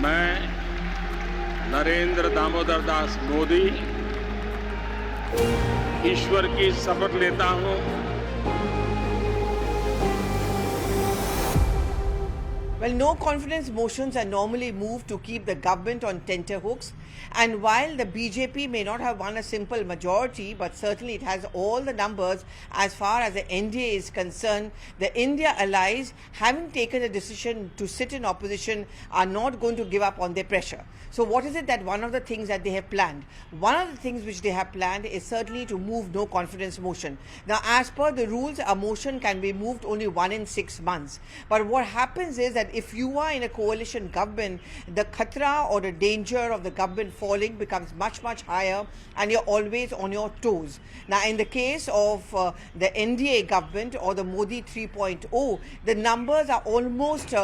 मैं नरेंद्र दामोदर दास मोदी ईश्वर की शपथ लेता हूं Well, no confidence motions are normally moved to keep the government on tenterhooks. And while the BJP may not have won a simple majority, but certainly it has all the numbers as far as the N.D.A is concerned, the India allies, having taken a decision to sit in opposition, are not going to give up on their pressure. So what is it that one of the things that they have planned? One of the things which they have planned is certainly to move no confidence motion. Now, as per the rules, a motion can be moved only 1 in 6 months. But what happens is that if you are in a coalition government, the khatra or the danger of the government falling becomes much, much higher, and you're always on your toes. Now, in the case of the N.D.A government or the Modi 3.0, the numbers are almost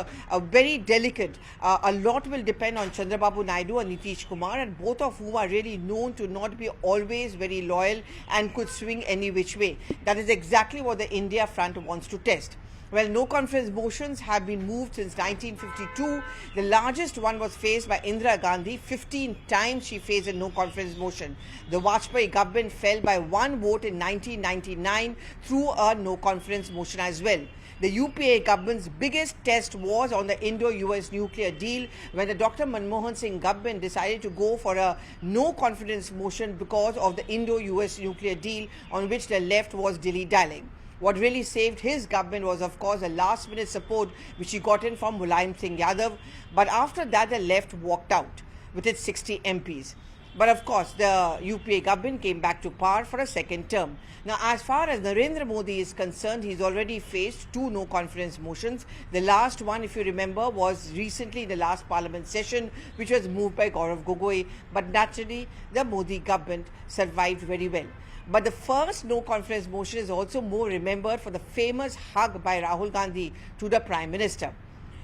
very delicate. A lot will depend on Chandrababu Naidu and Nitish Kumar, and both of whom are really known to not be always very loyal and could swing any which way. That is exactly what the India front wants to test. Well, no confidence motions have been moved since 1952. The largest one was faced by Indira Gandhi. 15 times she faced a no confidence motion. The Vajpayee government fell by 1 vote in 1999 through a no confidence motion as well. The UPA government's biggest test was on the Indo-US nuclear deal, when the Dr. Manmohan Singh government decided to go for a no confidence motion because of the Indo-US nuclear deal on which the left was dilly-dallying. What really saved his government was, of course, the last-minute support which he got in from Mulayam Singh Yadav. But after that, the left walked out with its 60 MPs. But of course, the UPA government came back to power for a second term. Now, as far as Narendra Modi is concerned, he's already faced 2 no confidence motions. The last one, if you remember, was recently in the last parliament session, which was moved by Gaurav Gogoi. But naturally, the Modi government survived very well. But the first no confidence motion is also more remembered for the famous hug by Rahul Gandhi to the Prime Minister.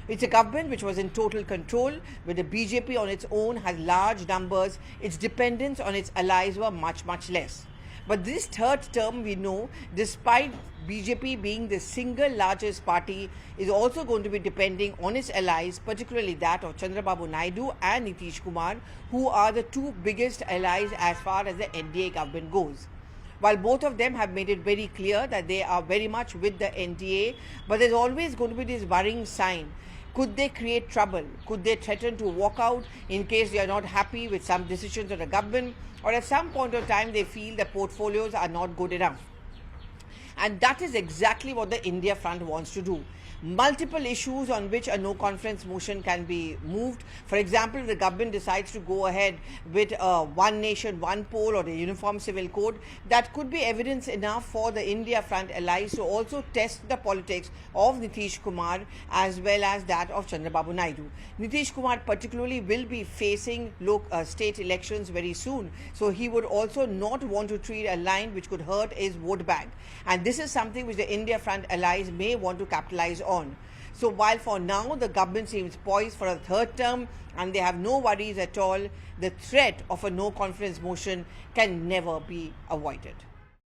It's a government which was in total control, where the BJP on its own has large numbers. Its dependence on its allies were much, much less. But this third term, we know, despite BJP being the single largest party, is also going to be depending on its allies, particularly that of Chandrababu Naidu and Nitish Kumar, who are the 2 biggest allies as far as the N.D.A government goes. While both of them have made it very clear that they are very much with the N.D.A, but there's always going to be this worrying sign. Could they create trouble? Could they threaten to walk out in case they are not happy with some decisions of the government, or at some point of time they feel the portfolios are not good enough? And that is exactly what the India front wants to do. Multiple issues on which a no confidence motion can be moved. For example, if the government decides to go ahead with a one nation, one poll or the uniform civil code, that could be evidence enough for the India front allies to also test the politics of Nitish Kumar as well as that of Chandrababu Naidu. Nitish Kumar particularly will be facing state elections very soon, so he would also not want to treat a line which could hurt his vote bank. And this is something which the India front allies may want to capitalize on. So while for now the government seems poised for a third term and they have no worries at all, the threat of a no confidence motion can never be avoided.